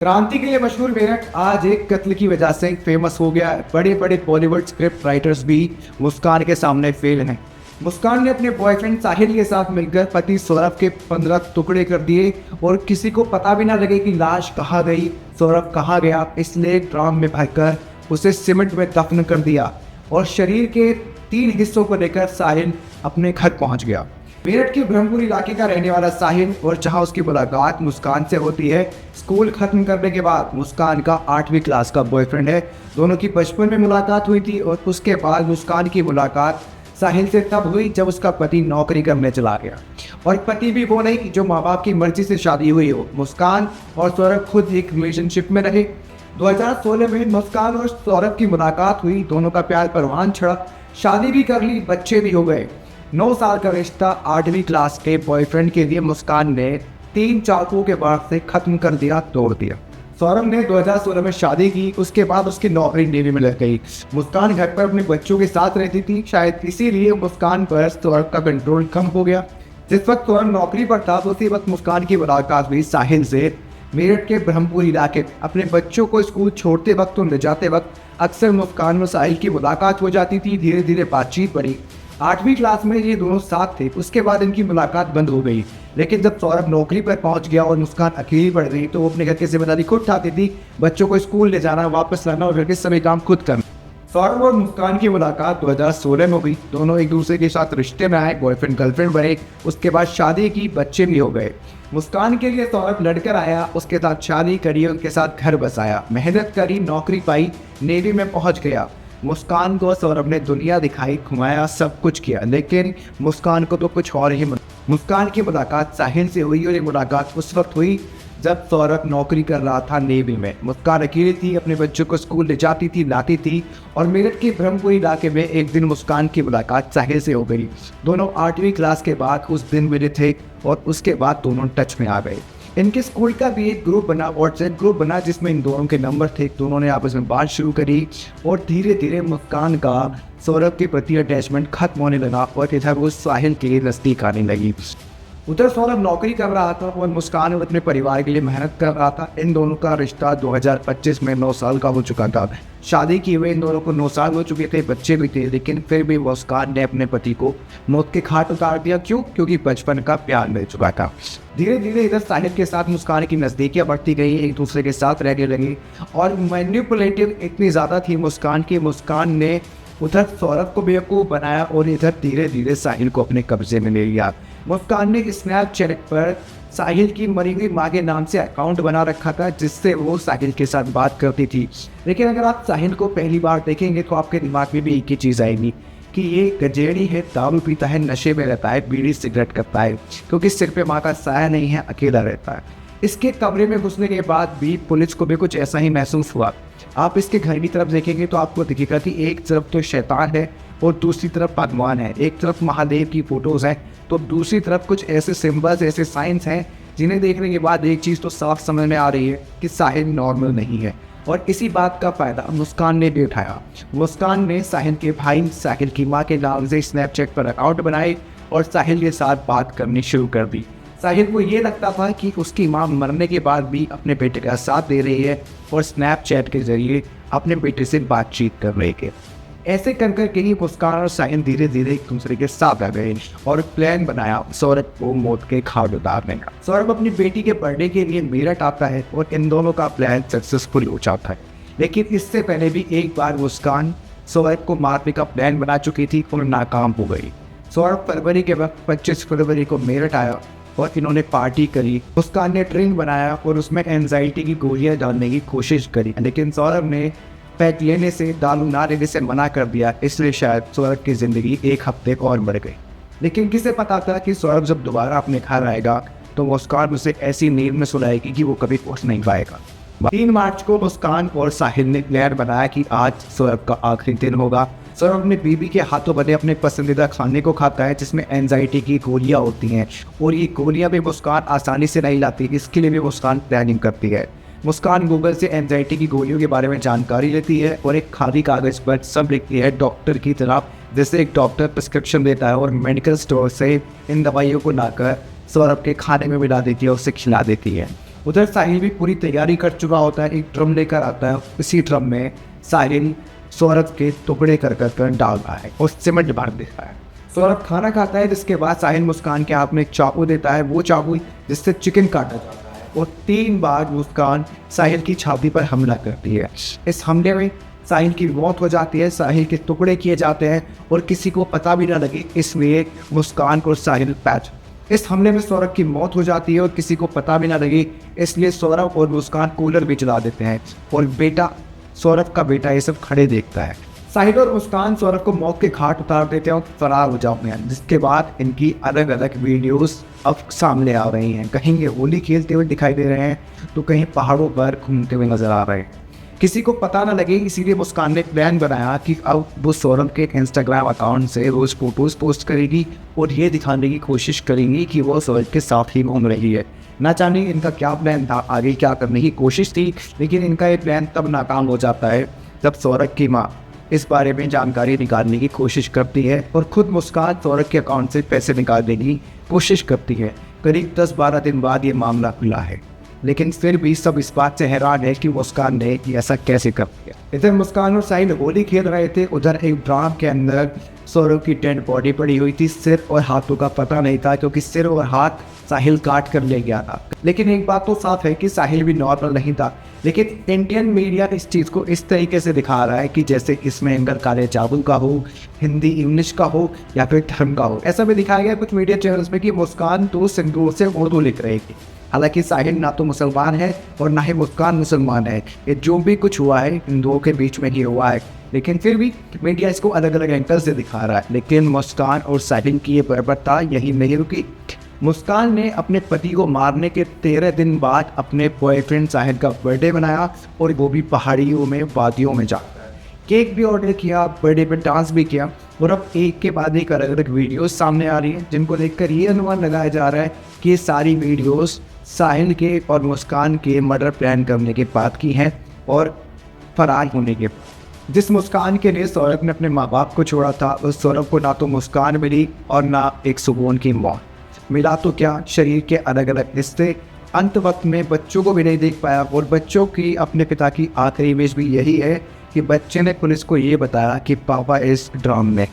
क्रांति के लिए मशहूर मेरठ आज एक कत्ल की वजह से फेमस हो गया है। बड़े बड़े बॉलीवुड स्क्रिप्ट राइटर्स भी मुस्कान के सामने फेल हैं। मुस्कान ने अपने बॉयफ्रेंड साहिल के साथ मिलकर पति सौरभ के 15 टुकड़े कर दिए और किसी को पता भी ना लगे कि लाश कहाँ गई, सौरभ कहाँ गया, इसलिए एक ड्राम में भरकर उसे सीमेंट में दफन कर दिया और शरीर के 3 हिस्सों को लेकर साहिल अपने घर पहुंच गया। मेरठ के ब्रह्मपुर इलाके का रहने वाला साहिल और जहां उसकी मुलाकात मुस्कान से होती है, स्कूल खत्म करने के बाद मुस्कान का 8वीं क्लास का बॉयफ्रेंड है। दोनों की बचपन में मुलाकात हुई थी और उसके बाद मुस्कान की मुलाकात साहिल से तब हुई जब उसका पति नौकरी करने चला गया। और पति भी वो नहीं जो माँ बाप की मर्जी से शादी हुई हो। मुस्कान और सौरभ खुद एक रिलेशनशिप में रहे। 2016 में मुस्कान और सौरभ की मुलाकात हुई, दोनों का प्यार परवान चढ़ा, शादी भी कर ली, बच्चे भी हो गए। 9 साल का रिश्ता 8वीं क्लास के बॉयफ्रेंड के लिए मुस्कान ने 3 चाकुओं के बाद से खत्म कर दिया, तोड़ दिया। सौरभ ने 2016 में शादी की, उसके बाद उसकी नौकरी नेवी में लग गई। मुस्कान घर पर अपने बच्चों के साथ रहती थी, शायद इसीलिए मुस्कान पर सौरभ का कंट्रोल कम हो गया। जिस वक्त सौरभ नौकरी पर था उसी वक्त मुस्कान की मुलाकात हुई साहिल से। मेरठ के ब्रह्मपुर इलाके अपने बच्चों को स्कूल छोड़ते वक्त और ले जाते वक्त अक्सर मुस्कान और साहिल की मुलाकात हो जाती थी। धीरे धीरे बातचीत बढ़ी। 8वीं क्लास में ये दोनों साथ थे, उसके बाद इनकी मुलाकात बंद हो गई। लेकिन जब सौरभ नौकरी पर पहुंच गया और मुस्कान अकेली पड़ गई तो वो अपने घर की जिम्मेदारी खुद उठाती थी, बच्चों को स्कूल ले जाना, वापस लाना और घर के सभी काम खुद करना। सौरभ और मुस्कान की मुलाकात 2016 में हुई। दोनों एक दूसरे के साथ रिश्ते में आए, बॉयफ्रेंड गर्लफ्रेंड बने, उसके बाद शादी की, बच्चे भी हो गए। मुस्कान के लिए सौरभ लड़कर आया, उसके साथ शादी करी, उनके साथ घर बसाया, मेहनत करी, नौकरी पाई, नेवी में पहुंच गया। मुस्कान को सौरभ ने दुनिया दिखाई, घुमाया, सब कुछ किया, लेकिन मुस्कान को तो कुछ और ही। मुस्कान की मुलाकात साहिल से हुई और ये मुलाकात उस वक्त हुई जब सौरभ नौकरी कर रहा था नेवी में। मुस्कान अकेली थी, अपने बच्चों को स्कूल ले जाती थी, लाती थी। और मेरठ के ब्रह्मपुर इलाके में एक दिन मुस्कान की मुलाकात साहिल से हो गई। दोनों 8वीं क्लास के बाद उस दिन मिले थे और उसके बाद दोनों टच में आ गए। इनके स्कूल का भी एक ग्रुप बना, व्हाट्सएप ग्रुप बना, जिसमें इन दोनों के नंबर थे। दोनों ने आपस में बात शुरू करी और धीरे धीरे मुस्कान का सौरभ के प्रति अटैचमेंट खत्म होने लगा और इधर वो साहिल के नज़दीक आने लगी। उधर सौरभ नौकरी कर रहा था और मुस्कान अपने परिवार के लिए मेहनत कर रहा था। इन दोनों का रिश्ता 2025 में 9 साल का हो चुका था। शादी किए हुए इन दोनों को 9 साल हो चुके थे, बच्चे भी थे, लेकिन फिर भी मुस्कान ने अपने पति को मौत के घाट उतार दिया। क्यों? क्योंकि बचपन का प्यार मिल चुका था। धीरे धीरे इधर साहिल के साथ मुस्कान की नज़दीकियाँ बढ़ती गई, एक दूसरे के साथ रहने लगी और मैनिपुलेटिव इतनी ज़्यादा थी मुस्कान की, मुस्कान ने उधर सौरभ को बेवकूफ़ बनाया और इधर धीरे धीरे साहिल को अपने कब्जे में ले लिया। मुस्कान ने स्नैपचैट पर साहिल की मरी हुई माँ के नाम से अकाउंट बना रखा था, जिससे वो साहिल के साथ बात करती थी। लेकिन अगर आप साहिल को पहली बार देखेंगे तो आपके दिमाग में भी एक ही चीज़ आएगी कि ये गजेड़ी है, दारू पीता है, नशे में रहता है, बीड़ी सिगरेट करता है, क्योंकि सिर पे माँ का साया नहीं है, अकेला रहता है। इसके कमरे में घुसने के बाद भी पुलिस को भी कुछ ऐसा ही महसूस हुआ। आप इसके घर की तरफ देखेंगे तो आपको दिखेगा कि एक तरफ तो शैतान है और दूसरी तरफ भगवान है। एक तरफ महादेव की फोटोज़ हैं तो दूसरी तरफ कुछ ऐसे सिंबल्स, ऐसे साइंस हैं जिन्हें देखने के बाद एक चीज़ तो साफ समझ में आ रही है कि साहिल नॉर्मल नहीं है। और इसी बात का फ़ायदा मुस्कान ने भी उठाया। मुस्कान ने साहिल के भाई, साहिल की माँ के नाम से स्नैपचैट पर अकाउंट बनाए और साहिल के साथ बात करनी शुरू कर दी। साहिल को ये लगता था कि उसकी माँ मरने के बाद भी अपने बेटे का साथ दे रही है और स्नैपचैट के जरिए अपने बेटे से बातचीत कर रही है। ऐसे कर करके ही मुस्कान और साहिल धीरे धीरे एक दूसरे के साथ आ गए और प्लान बनाया सौरभ को मौत के घाट उतारने का। सौरभ अपनी बेटी के बर्थडे के लिए मेरठ आता है और इन दोनों का प्लान सक्सेसफुल हो जाता है। लेकिन इससे पहले भी एक बार मुस्कान सौरभ को मारने का प्लान बना चुकी थी और नाकाम हो गई। सौरभ फरवरी के वक्त 25 फरवरी को मेरठ आया और इन्होंने पार्टी करी। मुस्कान ने ड्रिंक बनाया और उसमें एंजाइटी की गोलियां डालने की कोशिश करी, लेकिन सौरभ ने पैक लेने से, दारू ना लेने से मना कर दिया। इसलिए शायद सौरभ की ज़िंदगी एक हफ्ते और बढ़ गई। लेकिन किसे पता था कि सौरभ जब दोबारा अपने घर आएगा तो मुस्कान उसे ऐसी नींद में सुलाएगी कि वो कभी उठ नहीं पाएगा। 3 मार्च को मुस्कान और साहिल ने प्लान बनाया कि आज सौरभ का आखिरी दिन होगा। सौरभ अपने बीबी के हाथों बने अपने पसंदीदा खाने को खाता है, जिसमें एंजाइटी की गोलियां होती हैं और ये गोलियां भी मुस्कान आसानी से नहीं लाती, इसके लिए भी मुस्कान प्लानिंग करती है। मुस्कान गूगल से एंजाइटी की गोलियों के बारे में जानकारी लेती है और एक खाली कागज़ पर सब लिखती है डॉक्टर की तरह, जैसे एक डॉक्टर प्रिस्क्रिप्शन देता है और मेडिकल स्टोर से इन दवाइयों को लाकर सौरभ के खाने में मिला देती है और उसे खिला देती है। उधर साहिल भी पूरी तैयारी कर चुका होता है, एक ड्रम लेकर आता है, उसी ड्रम में साहिल सौरभ के टुकड़े कर डाल रहा है और सीमेंट भर देता है। सौरभ खाना खाता है, जिसके बाद साहिल मुस्कान के हाथ में एक चाकू देता है, वो चाकू जिससे चिकन काटा जाता है, और 3 बार मुस्कान साहिल की छाती पर हमला करती है। इस हमले में साहिल की मौत हो जाती है, साहिल के टुकड़े किए जाते हैं और किसी को पता भी ना लगे, इसलिए मुस्कान और साहिल पैच। इस हमले में सौरभ की मौत हो जाती है और किसी को पता भी ना लगे, इसलिए सौरभ और मुस्कान कूलर भी चला देते हैं और बेटा सौरभ का बेटा ये सब खड़े देखता है। साहिल और मुस्कान सौरभ को मौत के घाट उतार देते हैं और फरार हो जाते हैं, जिसके बाद इनकी अलग अलग वीडियोस अब सामने आ रही हैं। कहीं ये होली खेलते हुए दिखाई दे रहे हैं, तो कहीं पहाड़ों पर घूमते हुए नजर आ रहे हैं। किसी को पता ना लगे, इसीलिए मुस्कान ने प्लान बनाया कि अब वो सौरभ के इंस्टाग्राम अकाउंट से रोज़ फोटोज़ पोस्ट करेगी और ये दिखाने की कोशिश करेंगी कि वो सौरभ के साथ ही घूम रही है। ना जाने इनका क्या प्लान था, आगे क्या करने की कोशिश थी, लेकिन इनका ये प्लान तब नाकाम हो जाता है जब सौरभ की माँ इस बारे में जानकारी निकालने की कोशिश करती है और खुद मुस्कान सौरभ के अकाउंट से पैसे निकालने की कोशिश करती है। करीब 10-12 दिन बाद ये मामला खुला है, लेकिन फिर भी सब इस बात से हैरान है कि मुस्कान ने ऐसा कैसे कर दिया। इधर मुस्कान और साहिल होली खेल रहे थे, उधर एक ड्राम के अंदर सौरभ की डेड बॉडी पड़ी हुई थी। सिर और हाथों का पता नहीं था, क्योंकि सिर और हाथ साहिल काट कर ले गया था। लेकिन एक बात तो साफ है कि साहिल भी नॉर्मल नहीं था, लेकिन इंडियन मीडिया इस चीज़ को इस तरीके से दिखा रहा है कि जैसे इसमें एंगर काले जादू का हो, हिंदी इंग्लिश का हो, या फिर धर्म का हो। ऐसा भी दिखाया गया कुछ मीडिया चैनल्स में कि मुस्कान तो सिंदूर से उर्दू लिख रही थी। हालांकि साहिल ना तो मुसलमान है और ना ही मुस्कान मुसलमान है। ये जो भी कुछ हुआ है इन दो के बीच में ही हुआ है, लेकिन फिर भी मीडिया इसको अलग अलग एंगल से दिखा रहा है। लेकिन मुस्कान और साहिल की ये बर्बरता यही नहीं रुकी। मुस्कान ने अपने पति को मारने के 13 दिन बाद अपने बॉयफ्रेंड साहिल का बर्थडे मनाया, और वो भी पहाड़ियों में, वादियों में जाकर। केक भी ऑर्डर किया, बर्थडे पे डांस भी किया, और अब एक के बाद एक अलग अलग वीडियोस सामने आ रही हैं, जिनको देखकर ये अनुमान लगाया जा रहा है कि ये सारी वीडियोस साहिल के और मुस्कान के मर्डर प्लान करने के बाद की हैं और फरार होने के बाद। जिस मुस्कान के लिए सौरभ ने अपने माँ बाप को छोड़ा था, उस सौरभ को ना तो मुस्कान मिली और ना एक सुकून की मौत मिला, तो क्या शरीर के अलग अलग हिस्से। अंत वक्त में बच्चों को भी नहीं देख पाया, और बच्चों की अपने पिता की आखिरी इमेज भी यही है कि बच्चे ने पुलिस को ये बताया कि पापा इस ड्राम में